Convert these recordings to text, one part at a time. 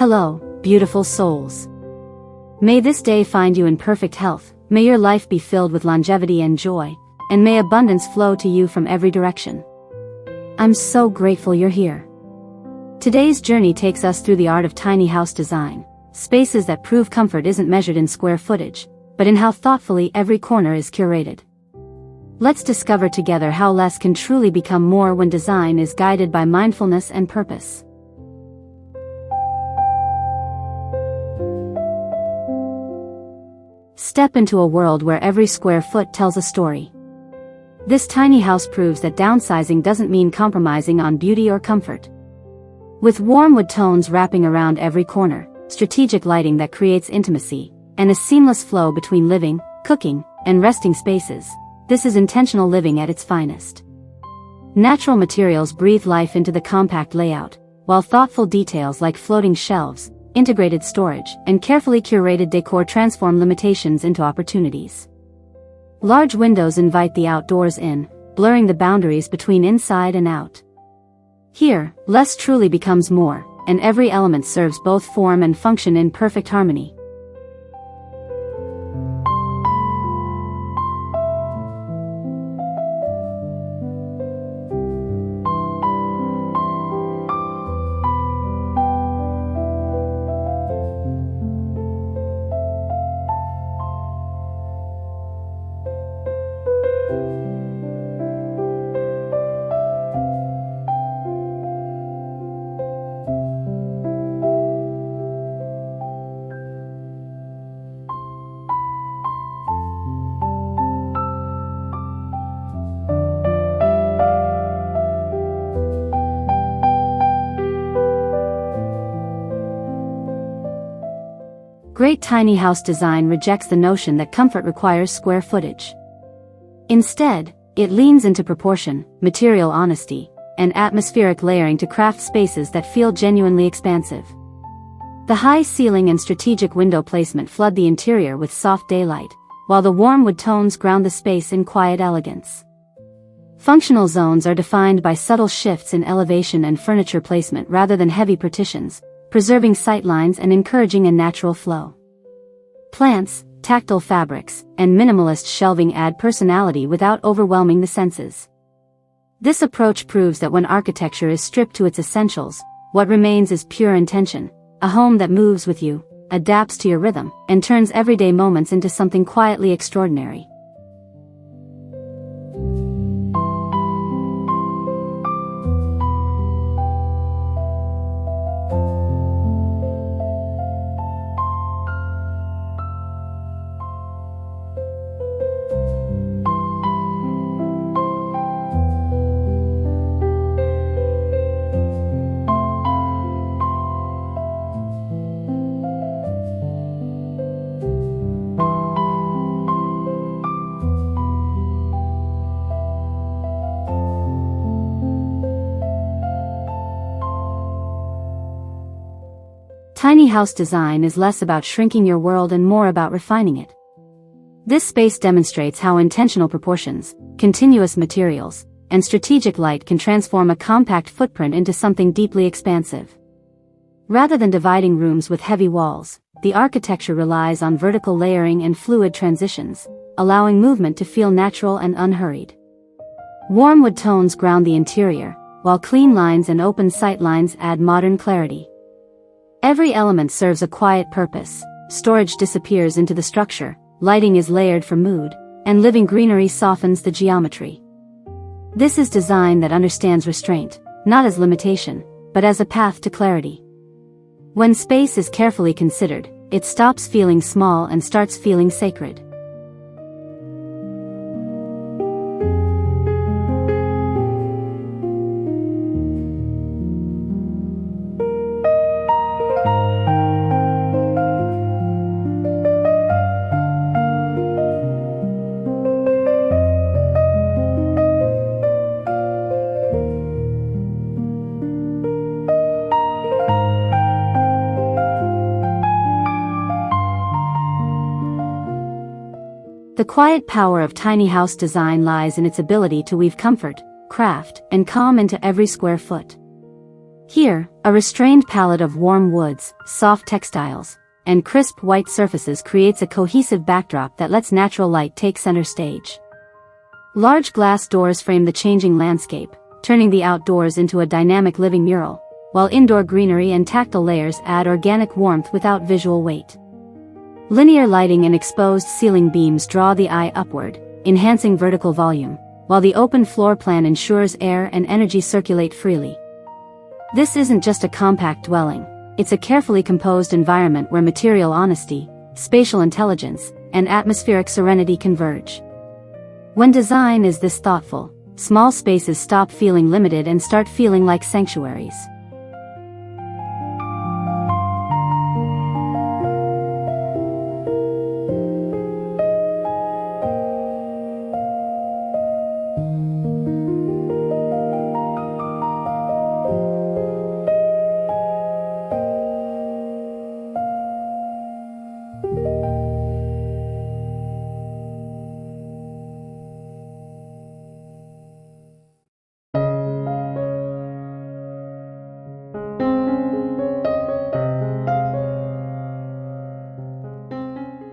Hello, beautiful souls. May this day find you in perfect health, may your life be filled with longevity and joy, and may abundance flow to you from every direction. I'm so grateful you're here. Today's journey takes us through the art of tiny house design, spaces that prove comfort isn't measured in square footage, but in how thoughtfully every corner is curated. Let's discover together how less can truly become more when design is guided by mindfulness and purpose. Step into a world where every square foot tells a story. This tiny house proves that downsizing doesn't mean compromising on beauty or comfort. With warm wood tones wrapping around every corner, strategic lighting that creates intimacy, and a seamless flow between living, cooking, and resting spaces, this is intentional living at its finest. Natural materials breathe life into the compact layout, while thoughtful details like floating shelves, integrated storage, and carefully curated decor transform limitations into opportunities. Large windows invite the outdoors in, blurring the boundaries between inside and out. Here, less truly becomes more, and every element serves both form and function in perfect harmony. Great tiny house design rejects the notion that comfort requires square footage. Instead, it leans into proportion, material honesty, and atmospheric layering to craft spaces that feel genuinely expansive. The high ceiling and strategic window placement flood the interior with soft daylight, while the warm wood tones ground the space in quiet elegance. Functional zones are defined by subtle shifts in elevation and furniture placement rather than heavy partitions, preserving sightlines and encouraging a natural flow. Plants, tactile fabrics, and minimalist shelving add personality without overwhelming the senses. This approach proves that when architecture is stripped to its essentials, what remains is pure intention, a home that moves with you, adapts to your rhythm, and turns everyday moments into something quietly extraordinary. Tiny house design is less about shrinking your world and more about refining it. This space demonstrates how intentional proportions, continuous materials, and strategic light can transform a compact footprint into something deeply expansive. Rather than dividing rooms with heavy walls, the architecture relies on vertical layering and fluid transitions, allowing movement to feel natural and unhurried. Warm wood tones ground the interior, while clean lines and open sight lines add modern clarity. Every element serves a quiet purpose, storage disappears into the structure, lighting is layered for mood, and living greenery softens the geometry. This is design that understands restraint, not as limitation, but as a path to clarity. When space is carefully considered, it stops feeling small and starts feeling sacred. The quiet power of tiny house design lies in its ability to weave comfort, craft, and calm into every square foot. Here, a restrained palette of warm woods, soft textiles, and crisp white surfaces creates a cohesive backdrop that lets natural light take center stage. Large glass doors frame the changing landscape, turning the outdoors into a dynamic living mural, while indoor greenery and tactile layers add organic warmth without visual weight. Linear lighting and exposed ceiling beams draw the eye upward, enhancing vertical volume, while the open floor plan ensures air and energy circulate freely. This isn't just a compact dwelling, it's a carefully composed environment where material honesty, spatial intelligence, and atmospheric serenity converge. When design is this thoughtful, small spaces stop feeling limited and start feeling like sanctuaries.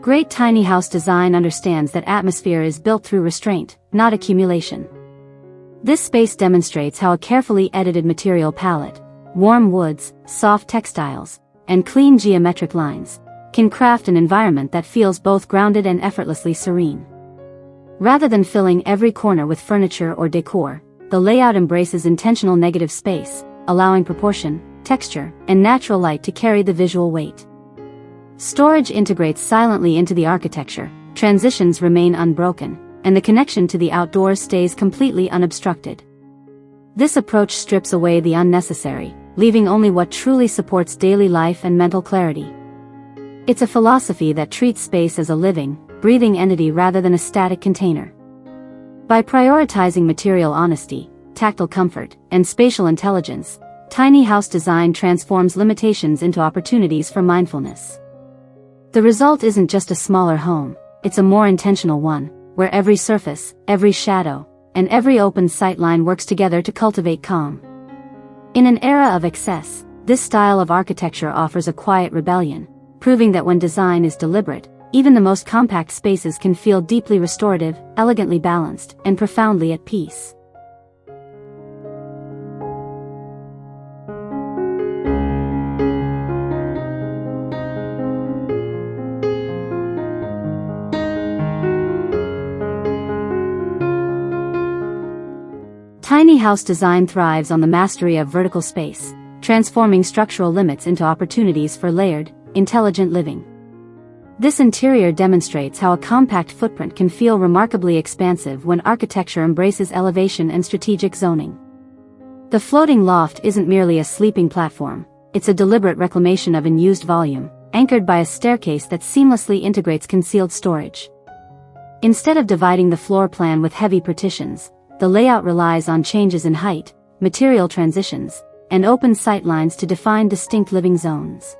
Great tiny house design understands that atmosphere is built through restraint, not accumulation. This space demonstrates how a carefully edited material palette, warm woods, soft textiles, and clean geometric lines, can craft an environment that feels both grounded and effortlessly serene. Rather than filling every corner with furniture or decor, the layout embraces intentional negative space, allowing proportion, texture, and natural light to carry the visual weight. Storage integrates silently into the architecture, transitions remain unbroken, and the connection to the outdoors stays completely unobstructed. This approach strips away the unnecessary, leaving only what truly supports daily life and mental clarity. It's a philosophy that treats space as a living, breathing entity rather than a static container. By prioritizing material honesty, tactile comfort, and spatial intelligence, tiny house design transforms limitations into opportunities for mindfulness. The result isn't just a smaller home, it's a more intentional one, where every surface, every shadow, and every open sightline works together to cultivate calm. In an era of excess, this style of architecture offers a quiet rebellion, proving that when design is deliberate, even the most compact spaces can feel deeply restorative, elegantly balanced, and profoundly at peace. Tiny house design thrives on the mastery of vertical space, transforming structural limits into opportunities for layered, intelligent living. This interior demonstrates how a compact footprint can feel remarkably expansive when architecture embraces elevation and strategic zoning. The floating loft isn't merely a sleeping platform, it's a deliberate reclamation of unused volume, anchored by a staircase that seamlessly integrates concealed storage. Instead of dividing the floor plan with heavy partitions, the layout relies on changes in height, material transitions, and open sight lines to define distinct living zones.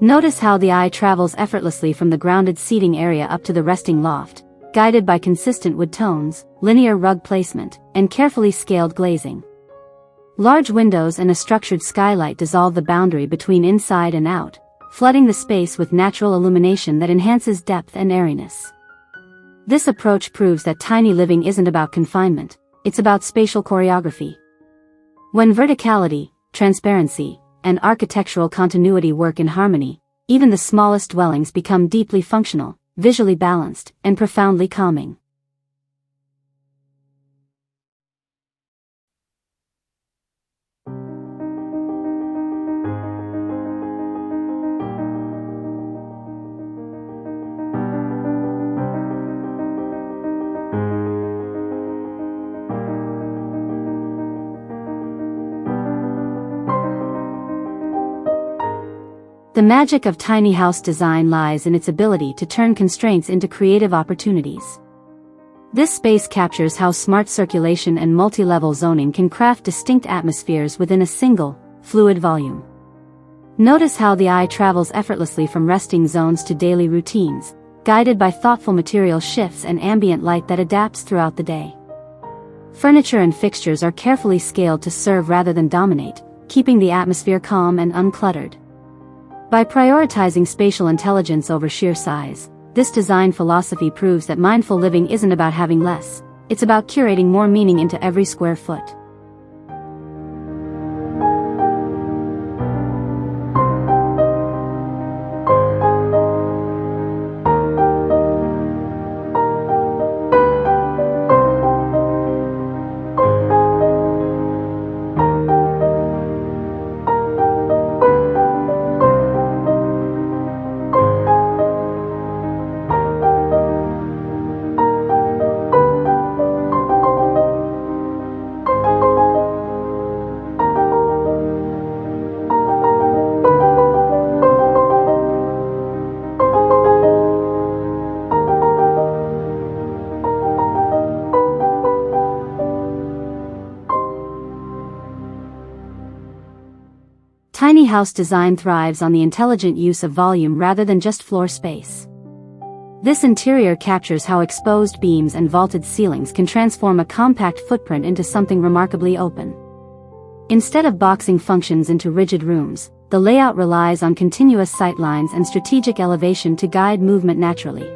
Notice how the eye travels effortlessly from the grounded seating area up to the resting loft, guided by consistent wood tones, linear rug placement, and carefully scaled glazing. Large windows and a structured skylight dissolve the boundary between inside and out, flooding the space with natural illumination that enhances depth and airiness. This approach proves that tiny living isn't about confinement, it's about spatial choreography. When verticality, transparency, and architectural continuity work in harmony, even the smallest dwellings become deeply functional, visually balanced, and profoundly calming. The magic of tiny house design lies in its ability to turn constraints into creative opportunities. This space captures how smart circulation and multi-level zoning can craft distinct atmospheres within a single, fluid volume. Notice how the eye travels effortlessly from resting zones to daily routines, guided by thoughtful material shifts and ambient light that adapts throughout the day. Furniture and fixtures are carefully scaled to serve rather than dominate, keeping the atmosphere calm and uncluttered. By prioritizing spatial intelligence over sheer size, this design philosophy proves that mindful living isn't about having less, it's about curating more meaning into every square foot. Tiny house design thrives on the intelligent use of volume rather than just floor space. This interior captures how exposed beams and vaulted ceilings can transform a compact footprint into something remarkably open. Instead of boxing functions into rigid rooms, the layout relies on continuous sightlines and strategic elevation to guide movement naturally.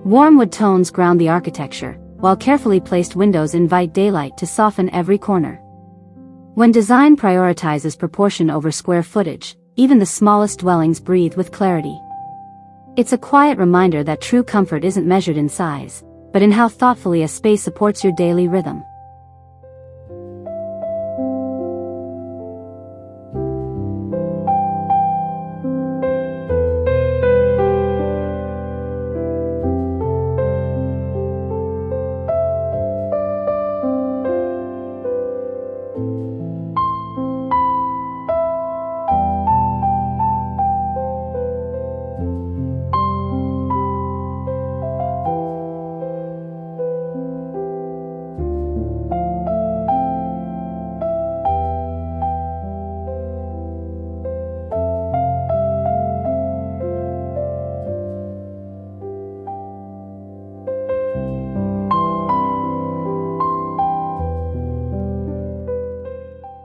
Warm wood tones ground the architecture, while carefully placed windows invite daylight to soften every corner. When design prioritizes proportion over square footage, even the smallest dwellings breathe with clarity. It's a quiet reminder that true comfort isn't measured in size, but in how thoughtfully a space supports your daily rhythm.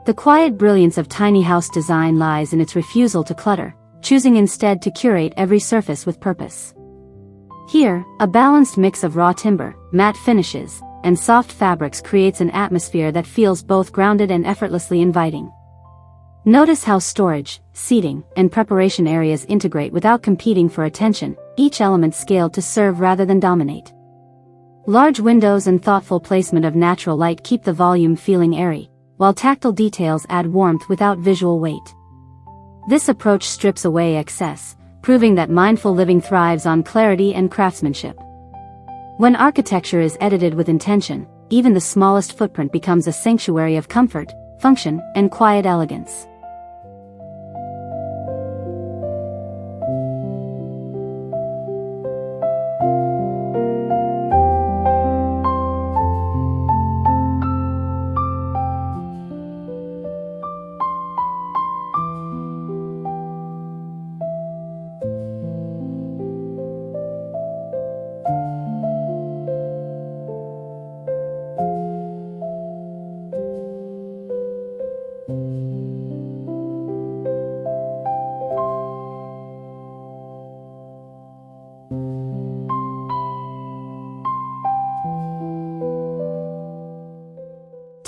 The quiet brilliance of tiny house design lies in its refusal to clutter, choosing instead to curate every surface with purpose. Here, a balanced mix of raw timber, matte finishes, and soft fabrics creates an atmosphere that feels both grounded and effortlessly inviting. Notice how storage, seating, and preparation areas integrate without competing for attention, each element scaled to serve rather than dominate. Large windows and thoughtful placement of natural light keep the volume feeling airy, while tactile details add warmth without visual weight. This approach strips away excess, proving that mindful living thrives on clarity and craftsmanship. When architecture is edited with intention, even the smallest footprint becomes a sanctuary of comfort, function, and quiet elegance.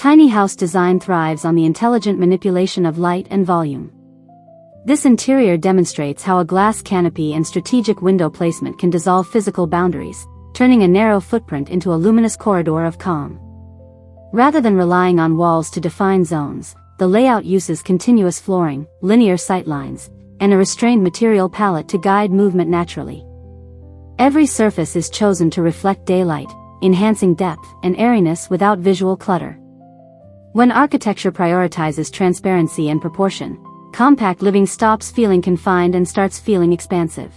Tiny house design thrives on the intelligent manipulation of light and volume. This interior demonstrates how a glass canopy and strategic window placement can dissolve physical boundaries, turning a narrow footprint into a luminous corridor of calm. Rather than relying on walls to define zones, the layout uses continuous flooring, linear sightlines, and a restrained material palette to guide movement naturally. Every surface is chosen to reflect daylight, enhancing depth and airiness without visual clutter. When architecture prioritizes transparency and proportion, compact living stops feeling confined and starts feeling expansive.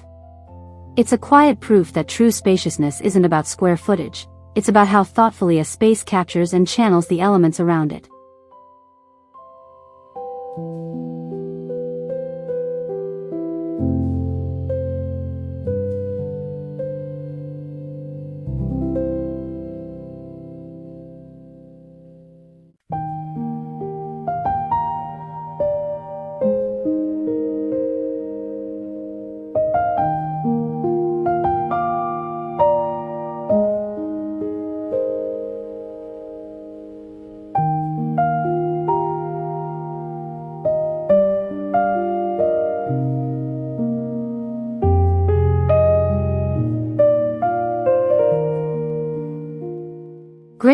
It's a quiet proof that true spaciousness isn't about square footage, it's about how thoughtfully a space captures and channels the elements around it.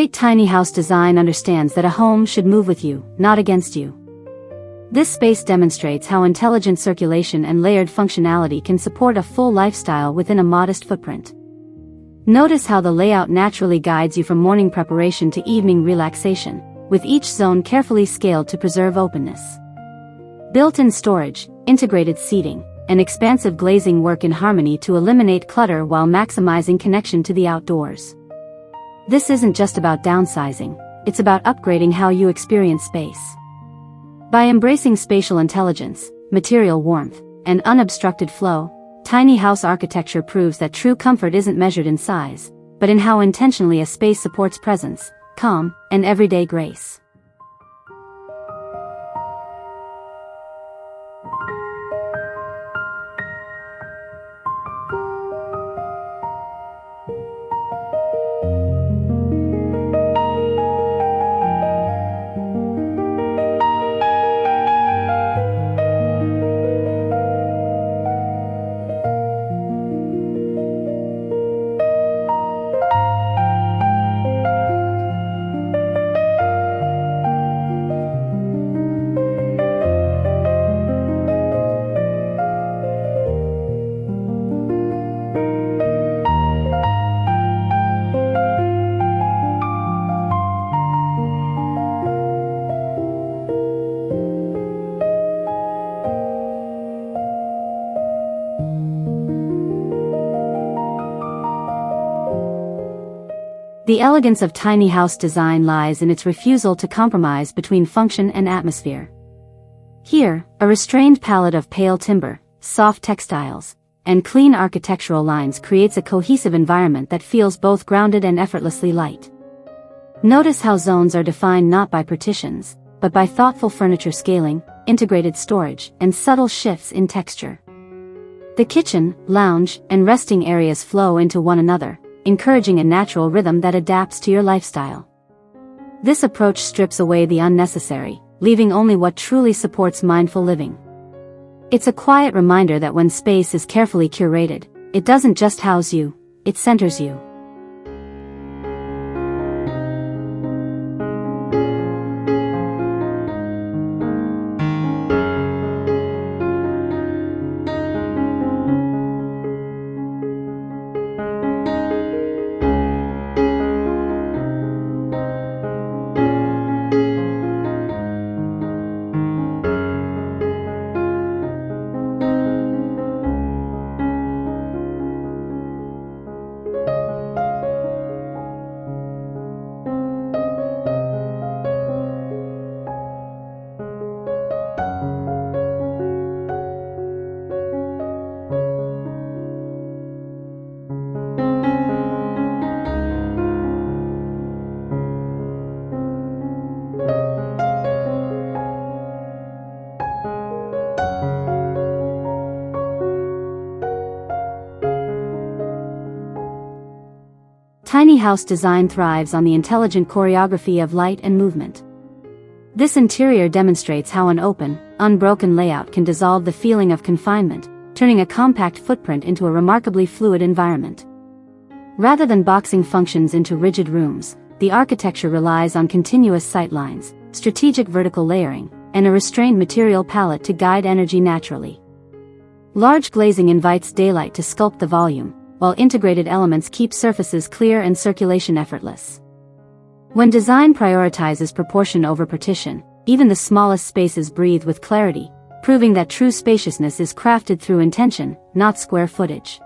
Great tiny house design understands that a home should move with you, not against you. This space demonstrates how intelligent circulation and layered functionality can support a full lifestyle within a modest footprint. Notice how the layout naturally guides you from morning preparation to evening relaxation, with each zone carefully scaled to preserve openness. Built-in storage, integrated seating, and expansive glazing work in harmony to eliminate clutter while maximizing connection to the outdoors. This isn't just about downsizing, it's about upgrading how you experience space. By embracing spatial intelligence, material warmth, and unobstructed flow, tiny house architecture proves that true comfort isn't measured in size, but in how intentionally a space supports presence, calm, and everyday grace. The elegance of tiny house design lies in its refusal to compromise between function and atmosphere. Here, a restrained palette of pale timber, soft textiles, and clean architectural lines creates a cohesive environment that feels both grounded and effortlessly light. Notice how zones are defined not by partitions, but by thoughtful furniture scaling, integrated storage, and subtle shifts in texture. The kitchen, lounge, and resting areas flow into one another, encouraging a natural rhythm that adapts to your lifestyle. This approach strips away the unnecessary, leaving only what truly supports mindful living. It's a quiet reminder that when space is carefully curated, it doesn't just house you, it centers you. Tiny house design thrives on the intelligent choreography of light and movement. This interior demonstrates how an open, unbroken layout can dissolve the feeling of confinement, turning a compact footprint into a remarkably fluid environment. Rather than boxing functions into rigid rooms, the architecture relies on continuous sightlines, strategic vertical layering, and a restrained material palette to guide energy naturally. Large glazing invites daylight to sculpt the volume, while integrated elements keep surfaces clear and circulation effortless. When design prioritizes proportion over partition, even the smallest spaces breathe with clarity, proving that true spaciousness is crafted through intention, not square footage.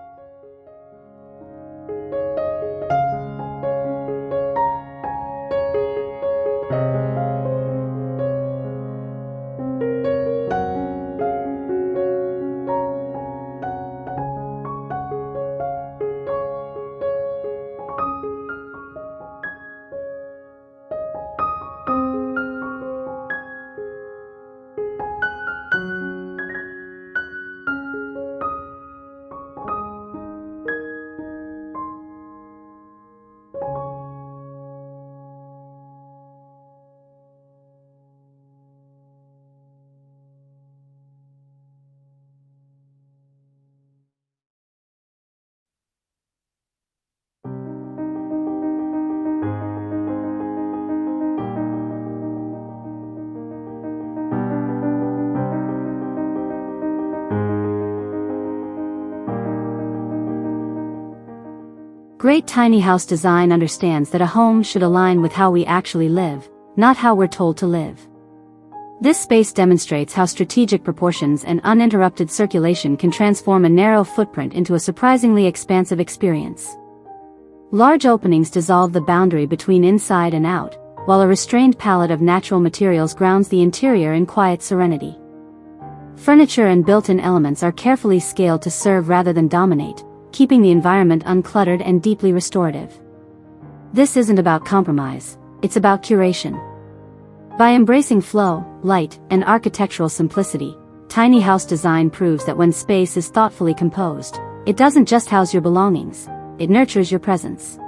Great tiny house design understands that a home should align with how we actually live, not how we're told to live. This space demonstrates how strategic proportions and uninterrupted circulation can transform a narrow footprint into a surprisingly expansive experience. Large openings dissolve the boundary between inside and out, while a restrained palette of natural materials grounds the interior in quiet serenity. Furniture and built-in elements are carefully scaled to serve rather than dominate, keeping the environment uncluttered and deeply restorative. This isn't about compromise, it's about curation. By embracing flow, light, and architectural simplicity, tiny house design proves that when space is thoughtfully composed, it doesn't just house your belongings, it nurtures your presence.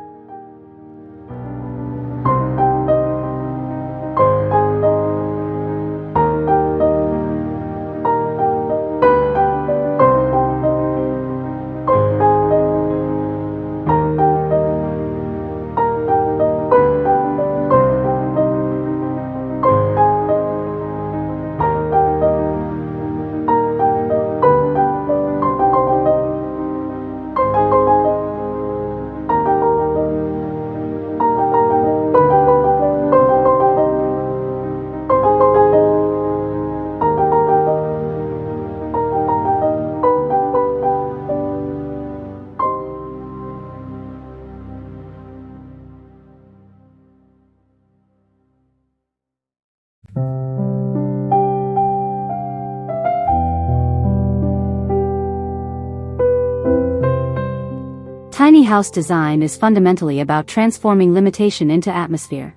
Tiny house design is fundamentally about transforming limitation into atmosphere.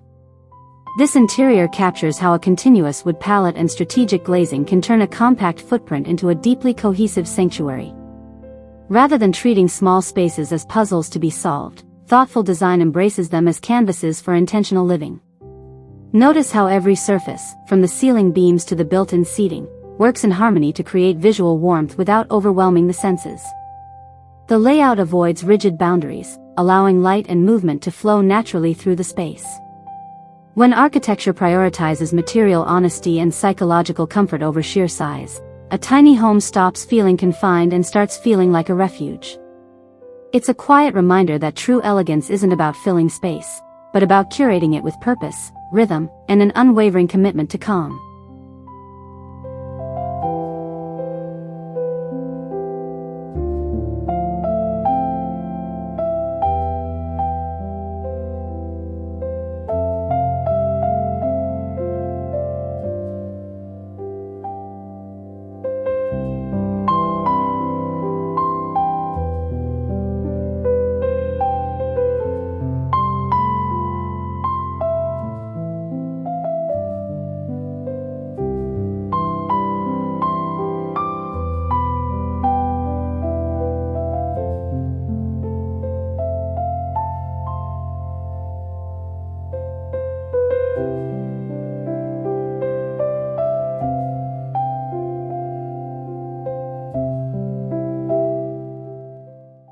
This interior captures how a continuous wood palette and strategic glazing can turn a compact footprint into a deeply cohesive sanctuary. Rather than treating small spaces as puzzles to be solved, thoughtful design embraces them as canvases for intentional living. Notice how every surface, from the ceiling beams to the built-in seating, works in harmony to create visual warmth without overwhelming the senses. The layout avoids rigid boundaries, allowing light and movement to flow naturally through the space. When architecture prioritizes material honesty and psychological comfort over sheer size, a tiny home stops feeling confined and starts feeling like a refuge. It's a quiet reminder that true elegance isn't about filling space, but about curating it with purpose, rhythm, and an unwavering commitment to calm.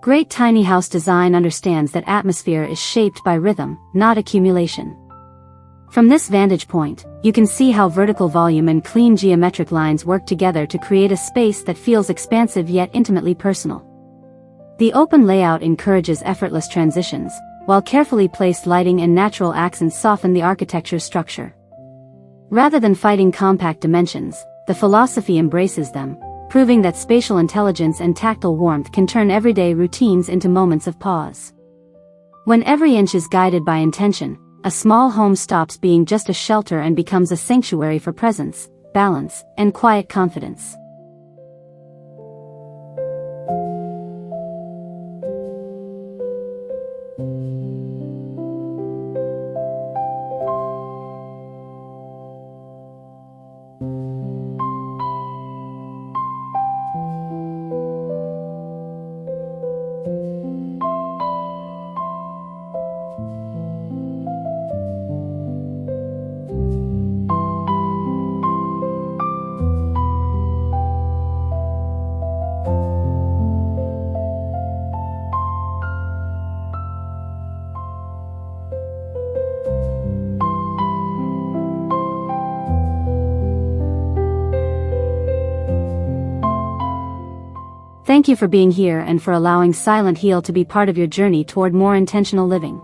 Great tiny house design understands that atmosphere is shaped by rhythm, not accumulation. From this vantage point, you can see how vertical volume and clean geometric lines work together to create a space that feels expansive yet intimately personal. The open layout encourages effortless transitions, while carefully placed lighting and natural accents soften the architecture's structure. Rather than fighting compact dimensions, the philosophy embraces them, proving that spatial intelligence and tactile warmth can turn everyday routines into moments of pause. When every inch is guided by intention, a small home stops being just a shelter and becomes a sanctuary for presence, balance, and quiet confidence. Thank you for being here and for allowing Silent Heal to be part of your journey toward more intentional living.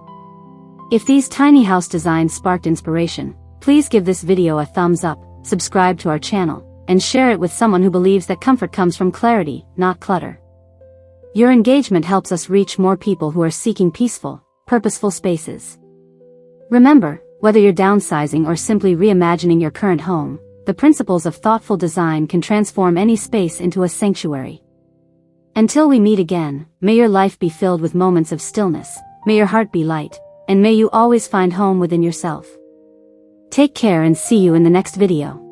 If these tiny house designs sparked inspiration, please give this video a thumbs up, subscribe to our channel, and share it with someone who believes that comfort comes from clarity, not clutter. Your engagement helps us reach more people who are seeking peaceful, purposeful spaces. Remember, whether you're downsizing or simply reimagining your current home, the principles of thoughtful design can transform any space into a sanctuary. Until we meet again, may your life be filled with moments of stillness, may your heart be light, and may you always find home within yourself. Take care and see you in the next video.